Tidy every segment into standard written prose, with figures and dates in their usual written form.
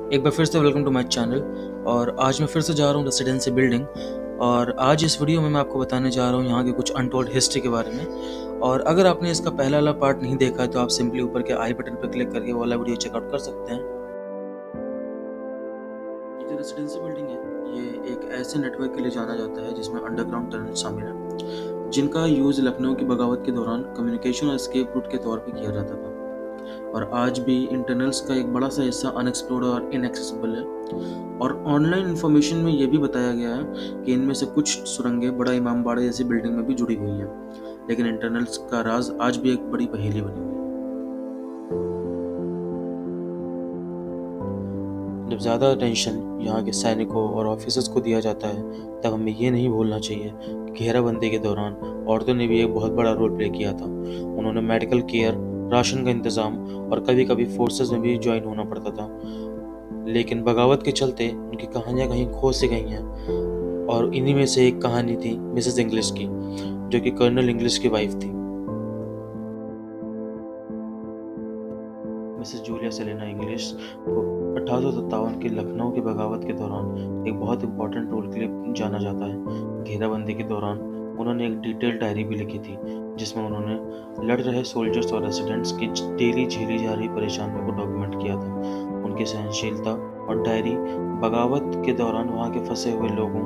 एक बार फिर से वेलकम टू माय चैनल। और आज मैं फिर से जा रहा हूँ रेसिडेंसी बिल्डिंग। और आज इस वीडियो में मैं आपको बताने जा रहा हूँ यहाँ की कुछ अनटोल्ड हिस्ट्री के बारे में। और अगर आपने इसका पहला वाला पार्ट नहीं देखा है तो आप सिंपली ऊपर के आई बटन पर क्लिक करके वो वाला वीडियो चेकआउट कर सकते हैं। ये जो रेसिडेंसी बिल्डिंग है ये एक ऐसे नेटवर्क के लिए जाना जाता है जिसमें अंडरग्राउंड टनल शामिल है, जिनका यूज़ लखनऊ की बगावत के दौरान कम्युनिकेशन और एस्केप रूट के तौर पर किया जाता था। और आज भी इन टनल्स का एक बड़ा सा हिस्सा अनएक्सप्लोर्ड और इनएक्सेसिबल है। और ऑनलाइन इन्फॉर्मेशन में ये भी बताया गया है कि इनमें से कुछ सुरंगें बड़ा इमामबाड़ा जैसी बिल्डिंग में भी जुड़ी हुई हैं, लेकिन इन टनल्स का राज आज भी एक बड़ी पहेली बनी हुई है। जब ज़्यादा अटेंशन यहाँ के सैनिकों और ऑफिसर्स को दिया जाता है तब हमें ये नहीं भूलना चाहिए कि घेराबंदी के दौरान औरतों ने भी एक बहुत बड़ा रोल प्ले किया था। उन्होंने मेडिकल केयर, राशन का इंतज़ाम और कभी कभी फोर्सेस में भी ज्वाइन होना पड़ता था। लेकिन बगावत के चलते उनकी कहानियाँ कहीं खो सी गई हैं। और इन्हीं में से एक कहानी थी मिसेस इंग्लिश की, जो कि कर्नल इंग्लिश की वाइफ थी। मिसेस जूलिया सेलेना इंग्लिश को 1857 के लखनऊ की बगावत के दौरान एक बहुत इंपॉर्टेंट रोल के लिए जाना जाता है। घेराबंदी के दौरान उन्होंने एक डिटेल डायरी भी लिखी थी जिसमें उन्होंने लड़ रहे सोल्जर्स और रेसिडेंट्स की डेली झेली जा रही परेशानियों को डॉक्यूमेंट किया था। उनकी सहनशीलता और डायरी बगावत के दौरान वहाँ के फंसे हुए लोगों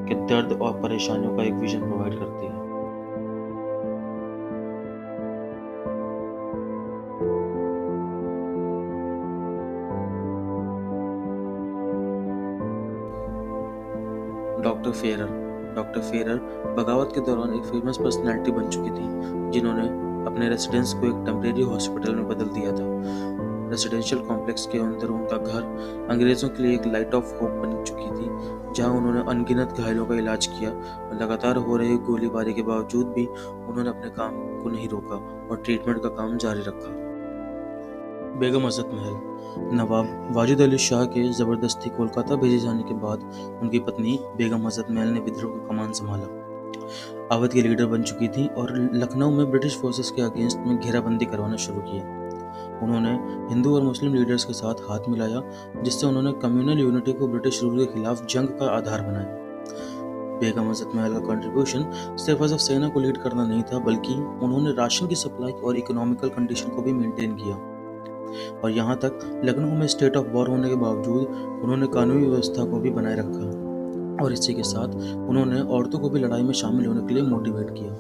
के दर्द और परेशानियों का एक विजन प्रोवाइड करती है। डॉक्टर फेरर बगावत के दौरान एक फेमस पर्सनैलिटी बन चुकी थी, जिन्होंने अपने रेसिडेंस को एक टेम्परेरी हॉस्पिटल में बदल दिया था। रेसिडेंशियल कॉम्प्लेक्स के अंदर उनका घर अंग्रेज़ों के लिए एक लाइट ऑफ होप बन चुकी थी, जहां उन्होंने अनगिनत घायलों का इलाज किया। और लगातार हो रही गोलीबारी के बावजूद भी उन्होंने अपने काम को नहीं रोका और ट्रीटमेंट का काम जारी रखा। बेगम हज़रत महल नवाब वाजिद अली शाह के ज़बरदस्ती कोलकाता भेजे जाने के बाद उनकी पत्नी बेगम हज़रत महल ने विद्रोह का कमान संभाला। अवध की लीडर बन चुकी थी और लखनऊ में ब्रिटिश फोर्सेस के अगेंस्ट में घेराबंदी करवाना शुरू किया। उन्होंने हिंदू और मुस्लिम लीडर्स के साथ हाथ मिलाया, जिससे उन्होंने कम्युनल यूनिटी को ब्रिटिश रूल के खिलाफ जंग का आधार बनाया। बेगम हज़रत महल का कंट्रीब्यूशन सिर्फ सिर्फ सेना को लीड करना नहीं था, बल्कि उन्होंने राशन की सप्लाई और इकोनॉमिकल कंडीशन को भी मेंटेन किया। और यहाँ तक लखनऊ में स्टेट ऑफ वॉर होने के बावजूद उन्होंने कानूनी व्यवस्था को भी बनाए रखा। और इसी के साथ उन्होंने औरतों को भी लड़ाई में शामिल होने के लिए मोटिवेट किया।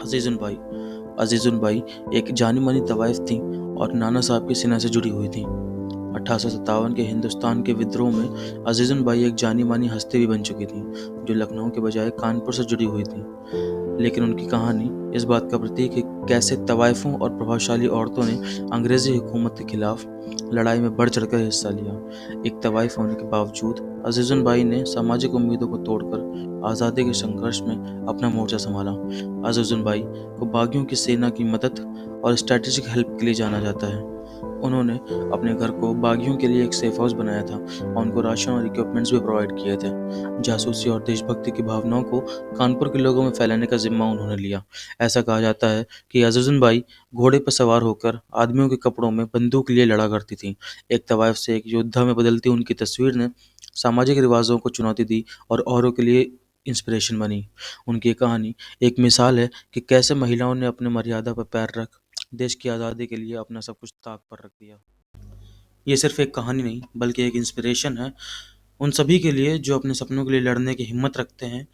अजीजुन बाई अजीजुन बाई एक जानी मानी तवाइफ थी और नाना साहब की सेना से जुड़ी हुई थी। 1857 के हिंदुस्तान के विद्रोह में अजीजुन बाई एक जानी मानी हस्ती भी बन चुकी थी, जो लखनऊ के बजाय कानपुर से जुड़ी हुई थी। लेकिन उनकी कहानी इस बात का प्रतीक है कि कैसे तवाइफों और प्रभावशाली औरतों ने अंग्रेजी हुकूमत के खिलाफ लड़ाई में बढ़ चढ़कर हिस्सा लिया। एक तवाइफ होने के बावजूद अजीजुन बाई ने सामाजिक उम्मीदों को तोड़कर आज़ादी के संघर्ष में अपना मोर्चा संभाला। अजीजुन बाई को बागियों की सेना की मदद और स्ट्रेटेजिक हेल्प के लिए जाना जाता है। उन्होंने अपने घर को बागियों के लिए एक सेफ हाउस बनाया था और उनको राशन और इक्विपमेंट्स भी प्रोवाइड किए थे। जासूसी और देशभक्ति की भावनाओं को कानपुर के लोगों में फैलाने का जिम्मा उन्होंने लिया। ऐसा कहा जाता है कि अज़ीज़ुन बाई घोड़े पर सवार होकर आदमियों के कपड़ों में बंदूक लिए लड़ा करती थी। एक तवाइफ से एक योद्धा में बदलती उनकी तस्वीर ने सामाजिक रिवाजों को चुनौती दी और औरों के लिए इंस्पिरेशन बनी। उनकी कहानी एक मिसाल है कि कैसे महिलाओं ने अपने मर्यादा पर पैर रख देश की आज़ादी के लिए अपना सब कुछ ताक पर रख दिया। ये सिर्फ एक कहानी नहीं बल्कि एक इंस्पिरेशन है उन सभी के लिए जो अपने सपनों के लिए लड़ने की हिम्मत रखते हैं।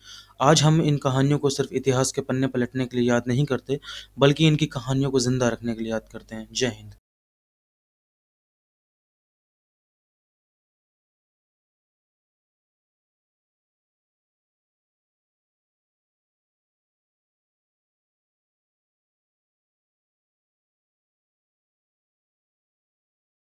आज हम इन कहानियों को सिर्फ इतिहास के पन्ने पलटने के लिए याद नहीं करते, बल्कि इनकी कहानियों को जिंदा रखने के लिए याद करते हैं। जय हिंद।